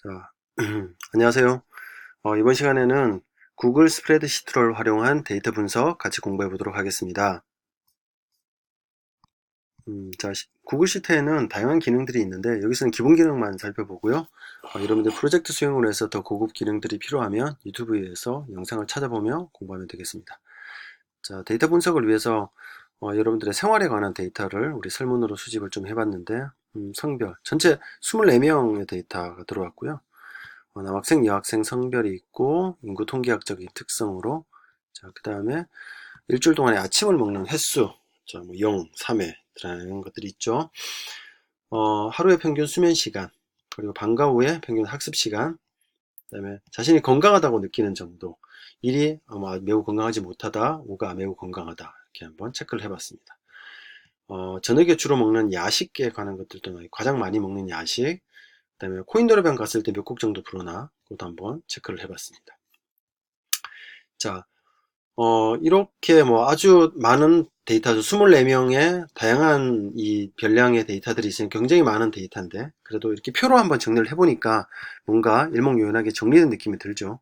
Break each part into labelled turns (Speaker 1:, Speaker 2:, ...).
Speaker 1: 자, 안녕하세요. 이번 시간에는 구글 스프레드시트를 활용한 데이터 분석 같이 공부해 보도록 하겠습니다. 구글 시트에는 다양한 기능들이 있는데 여기서는 기본 기능만 살펴보고요. 여러분들 프로젝트 수행으로 해서 더 고급 기능들이 필요하면 유튜브에서 영상을 찾아보며 공부하면 되겠습니다. 자, 데이터 분석을 위해서 여러분들의 생활에 관한 데이터를 우리 설문으로 수집을 좀 해봤는데 성별, 전체 24명의 데이터가 들어왔고요. 남학생, 여학생 성별이 있고 인구 통계학적인 특성으로 그 다음에 일주일 동안에 아침을 먹는 횟수 뭐 0, 3회 이런 것들이 있죠. 하루의 평균 수면 시간, 그리고 방과 후에 평균 학습 시간, 그 다음에 자신이 건강하다고 느끼는 정도, 1이 매우 건강하지 못하다, 5가 매우 건강하다, 이렇게 한번 체크를 해봤습니다. 저녁에 주로 먹는 야식에 관한 것들도 가장 많이 먹는 야식, 그 다음에 코인 노래방 갔을 때 몇 곡 정도 부르나, 그것도 한번 체크를 해봤습니다. 자, 이렇게 뭐 아주 많은 데이터, 24명의 다양한 이 별량의 데이터들이 있으니 굉장히 많은 데이터인데, 그래도 이렇게 표로 한번 정리를 해보니까 뭔가 일목요연하게 정리된 느낌이 들죠.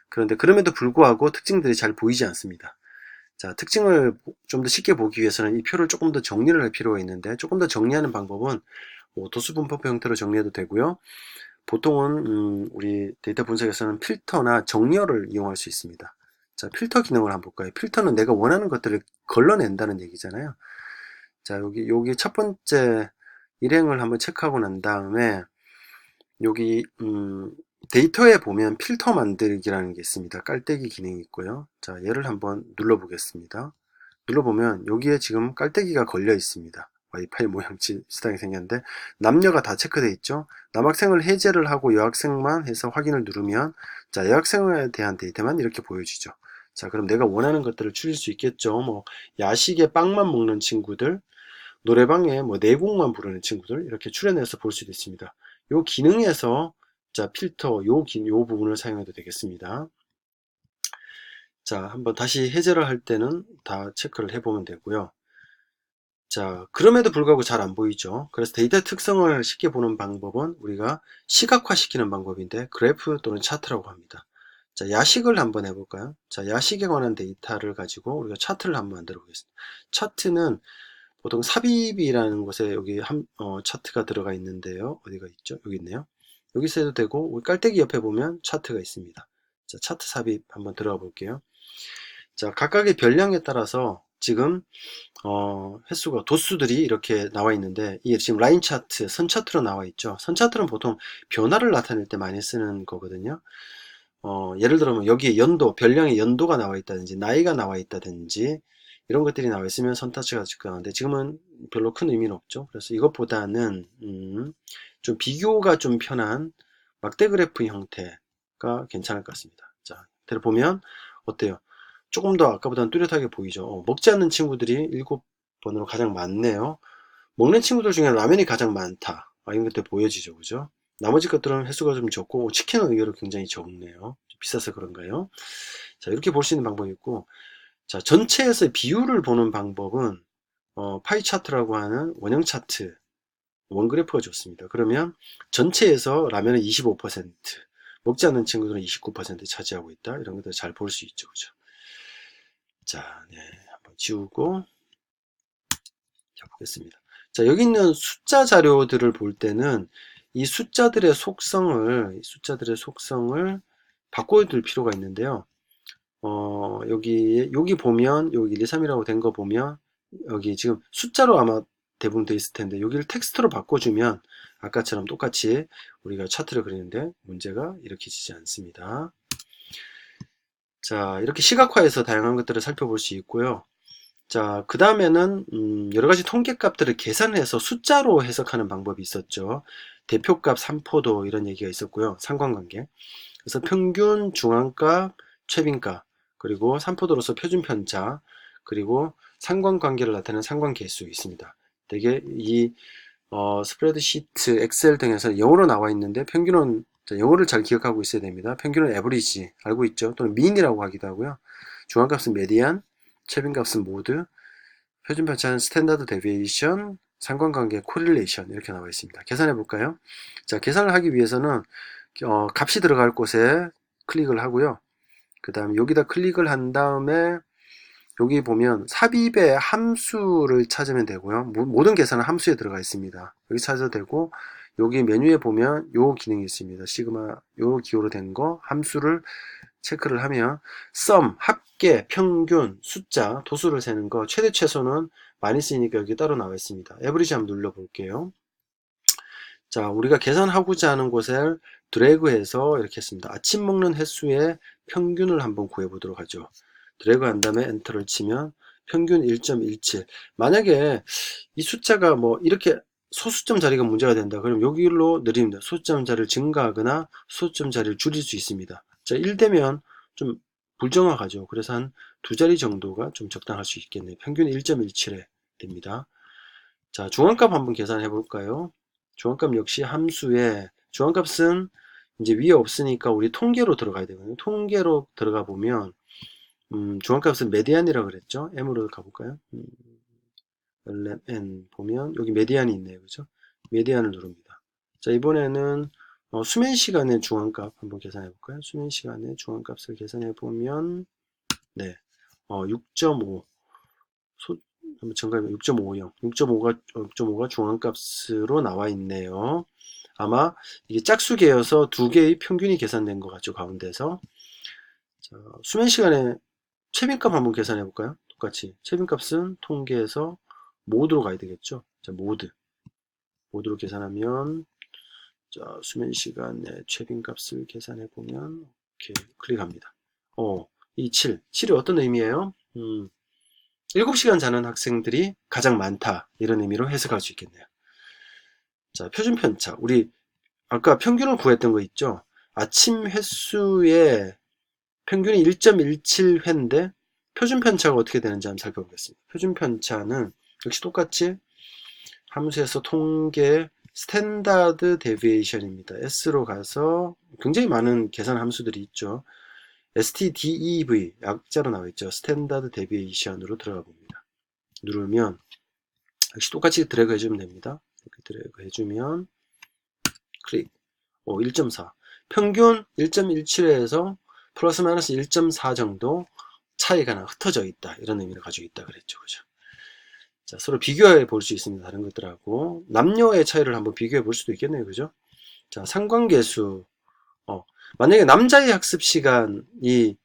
Speaker 1: 그런데 그럼에도 불구하고 특징들이 잘 보이지 않습니다. 자, 특징을 좀 더 쉽게 보기 위해서는 이 표를 조금 더 정리를 할 필요가 있는데, 조금 더 정리하는 방법은 뭐 도수분포표 형태로 정리해도 되고요. 보통은 우리 데이터 분석에서는 필터나 정렬을 이용할 수 있습니다. 자, 필터 기능을 한번 볼까요? 필터는 내가 원하는 것들을 걸러낸다는 얘기잖아요. 자, 여기 첫 번째 일행을 한번 체크하고 난 다음에 여기 데이터에 보면 필터 만들기라는 게 있습니다. 깔때기 기능이 있고요. 자, 얘를 한번 눌러보겠습니다. 눌러보면 여기에 지금 깔때기가 걸려 있습니다. 와이파이 모양 비슷하게 생겼는데 남녀가 다 체크되어 있죠. 남학생을 해제를 하고 여학생만 해서 확인을 누르면 자, 여학생에 대한 데이터만 이렇게 보여지죠. 자, 그럼 내가 원하는 것들을 추릴 수 있겠죠. 뭐 야식에 빵만 먹는 친구들, 노래방에 뭐 내곡만 부르는 친구들 이렇게 추려내서 볼 수도 있습니다. 요 기능에서 자, 필터 요 부분을 사용해도 되겠습니다. 자, 한번 다시 해제를 할 때는 다 체크를 해보면 되고요. 자, 그럼에도 불구하고 잘 안 보이죠. 그래서 데이터 특성을 쉽게 보는 방법은 우리가 시각화 시키는 방법인데 그래프 또는 차트라고 합니다. 자, 야식을 한번 해볼까요? 자, 야식에 관한 데이터를 가지고 우리가 차트를 한번 만들어 보겠습니다. 차트는 보통 삽입이라는 곳에 여기 차트가 들어가 있는데요. 어디가 있죠? 여기 있네요. 여기서 해도 되고 우리 깔때기 옆에 보면 차트가 있습니다. 자, 차트 삽입 한번 들어가 볼게요. 자, 각각의 별량에 따라서 지금 횟수가 도수들이 이렇게 나와 있는데 이게 지금 라인 차트, 선 차트로 나와 있죠. 선 차트는 보통 변화를 나타낼 때 많이 쓰는 거거든요. 예를 들면 여기에 연도, 별량의 연도가 나와 있다든지 나이가 나와 있다든지 이런 것들이 나와 있으면 선 차트가 적당한데 지금은 별로 큰 의미는 없죠. 그래서 이것보다는 좀 비교가 좀 편한 막대 그래프 형태가 괜찮을 것 같습니다. 자, 대로 보면 어때요? 조금 더 아까보다는 뚜렷하게 보이죠. 먹지 않는 친구들이 7번으로 가장 많네요. 먹는 친구들 중에 라면이 가장 많다. 이런 것들 보여지죠. 그죠? 나머지 것들은 횟수가 좀 적고 치킨은 의외로 굉장히 적네요. 좀 비싸서 그런가요? 자, 이렇게 볼 수 있는 방법이 있고, 자, 전체에서 비율을 보는 방법은 파이 차트라고 하는 원형 차트, 원그래프가 좋습니다. 그러면 전체에서 라면은 25%, 먹지 않는 친구들은 29% 차지하고 있다. 이런 것들 잘 볼 수 있죠. 그죠? 자, 네, 한번 지우고 자, 보겠습니다. 자, 여기 있는 숫자 자료들을 볼 때는 이 숫자들의 속성을 바꿔둘 필요가 있는데요. 여기 보면, 여기 1, 2, 3이라고 된 거 보면, 여기 지금 숫자로 아마 대부분 돼 있을 텐데, 여기를 텍스트로 바꿔주면, 아까처럼 똑같이 우리가 차트를 그리는데 문제가 일으키지 않습니다. 자, 이렇게 시각화해서 다양한 것들을 살펴볼 수 있고요. 자, 그 다음에는 여러 가지 통계값들을 계산해서 숫자로 해석하는 방법이 있었죠. 대표값, 산포도 이런 얘기가 있었고요. 상관관계. 그래서 평균, 중앙값, 최빈값, 그리고 산포도로서 표준 편차, 그리고 상관관계를 나타내는 상관계수 있습니다. 되게 이 스프레드시트, 엑셀 등에서 영어로 나와 있는데 평균은 영어를 잘 기억하고 있어야 됩니다. 평균은 에버리지 알고 있죠. 또는 민이라고 하기도 하고요. 중앙값은 메디안, 최빈값은 모드, 표준 편차는 스탠다드 데비에이션, 상관관계 코릴레이션 이렇게 나와 있습니다. 계산해 볼까요? 자, 계산을 하기 위해서는 값이 들어갈 곳에 클릭을 하고요. 그 다음에 여기다 클릭을 한 다음에 여기 보면 삽입의 함수를 찾으면 되고요. 모든 계산은 함수에 들어가 있습니다. 여기 찾아도 되고, 여기 메뉴에 보면 요 기능이 있습니다. 시그마 요 기호로 된 거 함수를 체크를 하면 sum, 합계, 평균, 숫자, 도수를 세는 거 최대 최소는 많이 쓰이니까 여기 따로 나와 있습니다. 에브리지 한번 눌러 볼게요. 자, 우리가 계산하고자 하는 곳을 드래그해서 이렇게 했습니다. 아침 먹는 횟수의 평균을 한번 구해 보도록 하죠. 드래그 한 다음에 엔터를 치면 평균 1.17. 만약에 이 숫자가 뭐 이렇게 소수점 자리가 문제가 된다. 그럼 여기로 내립니다. 소수점 자리를 증가하거나 소수점 자리를 줄일 수 있습니다. 자, 1 되면 좀 불정확하죠. 그래서 한 두 자리 정도가 좀 적당할 수 있겠네요. 평균 1.17에 됩니다. 자, 중앙값 한번 계산해 볼까요? 중앙값 역시 함수에 중앙값은 이제 위에 없으니까 우리 통계로 들어가야 되거든요. 통계로 들어가 보면 중앙값은 메디안이라고 그랬죠. M으로 가볼까요? LN 보면 여기 메디안이 있네요. 그죠? 메디안을 누릅니다. 자, 이번에는 수면 시간의 중앙값 한번 계산해 볼까요? 수면 시간의 중앙값을 계산해 보면 네, 6.5 한번 정가면 6.50 6.5가 중앙값으로 나와 있네요. 아마 이게 짝수계여서 두 개의 평균이 계산된 것 같죠, 가운데서. 자, 수면 시간에 최빈값 한번 계산해 볼까요? 똑같이 최빈값은 통계에서 모드로 가야 되겠죠. 자, 모드로 계산하면 자, 수면 시간의 최빈값을 계산해 보면 이렇게 클릭합니다. 이 7이 어떤 의미예요? 7시간 자는 학생들이 가장 많다, 이런 의미로 해석할 수 있겠네요. 자, 표준 편차. 우리 아까 평균을 구했던 거 있죠? 아침 횟수의 평균이 1.17회인데 표준 편차가 어떻게 되는지 한번 살펴보겠습니다. 표준 편차는 역시 똑같이 함수에서 통계 스탠다드 데비에이션입니다. S로 가서 굉장히 많은 계산 함수들이 있죠. STDEV 약자로 나와 있죠. 스탠다드 데비에이션으로 들어가 봅니다. 누르면 역시 똑같이 드래그 해주면 됩니다. 이렇게 드래그 해주면 클릭. 1.4 평균 1.17에서 플러스 마이너스 1.4 정도 차이가 흩어져 있다, 이런 의미를 가지고 있다 그랬죠. 그죠? 자, 서로 비교해 볼 수 있습니다. 다른 것들하고 남녀의 차이를 한번 비교해 볼 수도 있겠네요. 그죠? 자, 상관계수. 만약에 남자의 학습 시간이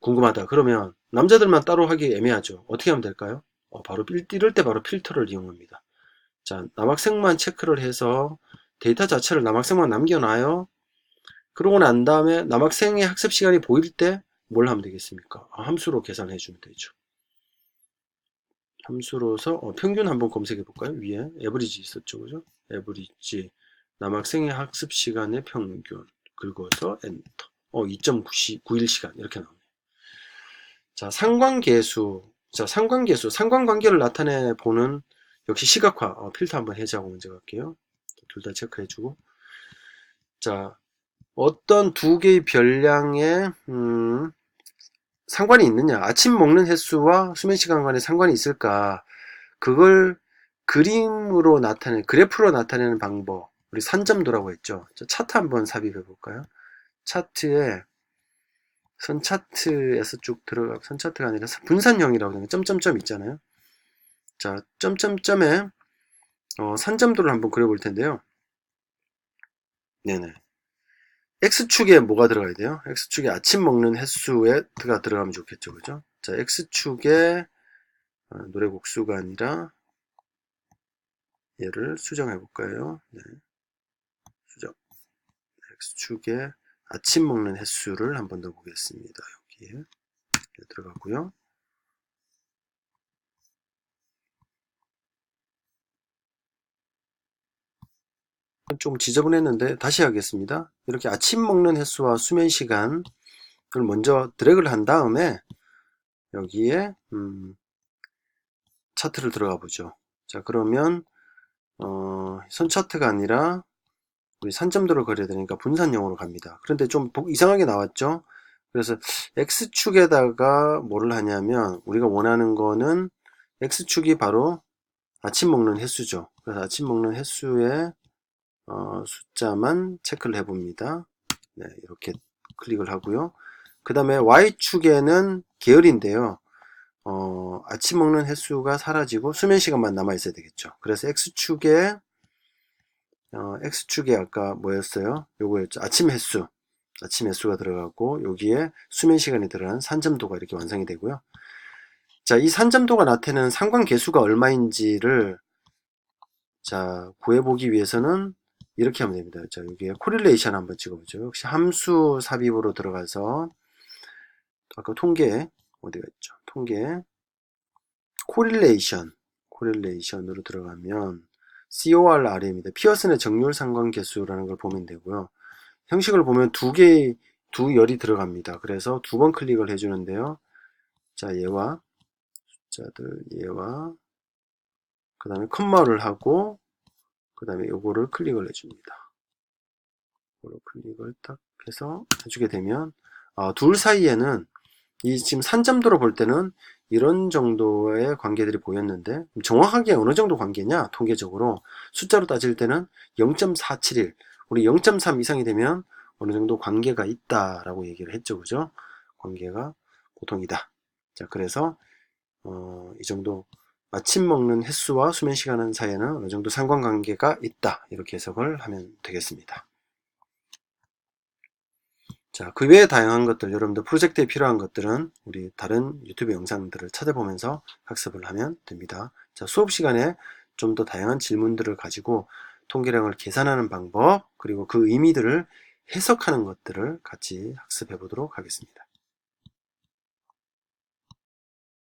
Speaker 1: 궁금하다 그러면 남자들만 따로 하기 애매하죠. 어떻게 하면 될까요? 바로 이럴 때 바로 필터를 이용합니다. 자, 남학생만 체크를 해서 데이터 자체를 남학생만 남겨놔요. 그러고 난 다음에 남학생의 학습 시간이 보일 때 뭘 하면 되겠습니까? 함수로 계산해 주면 되죠. 함수로서 평균 한번 검색해 볼까요? 위에 에버리지 있었죠. 그죠? 에버리지 남학생의 학습 시간의 평균 긁어서 엔터. 2.91시간 이렇게 나오네요. 자, 상관계수. 자, 상관관계를 나타내 보는 역시 시각화 필터 한번 해제하고 먼저 갈게요. 둘 다 체크해 주고. 자, 어떤 두 개의 별량의 상관이 있느냐, 아침 먹는 횟수와 수면 시간 간에 상관이 있을까, 그걸 그림으로 그래프로 나타내는 방법, 우리 산점도라고 했죠. 차트 한번 삽입해 볼까요? 차트에 선차트에서 쭉 들어가, 선차트가 아니라 분산형이라고 하는 점점점 있잖아요. 자, 점점점에 산점도를 한번 그려볼 텐데요. 네네. X축에 뭐가 들어가야 돼요? X축에 아침 먹는 횟수가 들어가면 좋겠죠. 그죠? 자, X축에 노래곡수가 아니라 얘를 수정해 볼까요? 네. 수정. X축에 아침 먹는 횟수를 한번 더 보겠습니다. 여기에 들어가고요. 좀 지저분했는데 다시 하겠습니다. 이렇게 아침 먹는 횟수와 수면 시간을 먼저 드래그를 한 다음에 여기에 차트를 들어가 보죠. 자, 그러면 선 차트가 아니라 우리 산점도를 그려야 되니까 분산형으로 갑니다. 그런데 좀 이상하게 나왔죠. 그래서 X축에다가 뭐를 하냐면 우리가 원하는 거는 X축이 바로 아침 먹는 횟수죠. 그래서 아침 먹는 횟수의 숫자만 체크를 해봅니다. 네, 이렇게 클릭을 하고요. 그 다음에 Y축에는 계열인데요. 아침 먹는 횟수가 사라지고 수면 시간만 남아 있어야 되겠죠. 그래서 X축에 아까 뭐였어요? 요거였죠. 아침 횟수가 들어가고 여기에 수면 시간이 들어간 산점도가 이렇게 완성이 되고요. 자, 이 산점도가 나타내는 상관계수가 얼마인지를 자, 구해보기 위해서는 이렇게 하면 됩니다. 자, 여기에 코릴레이션 한번 찍어보죠. 역시 함수 삽입으로 들어가서 아까 통계 어디가 있죠? 통계 코릴레이션으로 들어가면 CORR입니다. 피어슨의 정률 상관계수라는 걸 보면 되고요. 형식을 보면 두 열이 들어갑니다. 그래서 두 번 클릭을 해주는데요. 자, 얘와 숫자들 얘와 그 다음에 컴마를 하고 그 다음에 요거를 클릭을 해줍니다. 요거를 클릭을 딱 해서 해주게 되면 둘 사이에는 이 지금 산점도로 볼 때는 이런 정도의 관계들이 보였는데 정확하게 어느 정도 관계냐 통계적으로 숫자로 따질 때는 0.471 우리 0.3 이상이 되면 어느 정도 관계가 있다라고 얘기를 했죠. 그죠? 관계가 보통이다. 자, 그래서 이 정도 아침 먹는 횟수와 수면 시간 사이에는 어느 정도 상관관계가 있다. 이렇게 해석을 하면 되겠습니다. 자, 그 외에 다양한 것들, 여러분들 프로젝트에 필요한 것들은 우리 다른 유튜브 영상들을 찾아보면서 학습을 하면 됩니다. 자, 수업 시간에 좀 더 다양한 질문들을 가지고 통계량을 계산하는 방법, 그리고 그 의미들을 해석하는 것들을 같이 학습해 보도록 하겠습니다.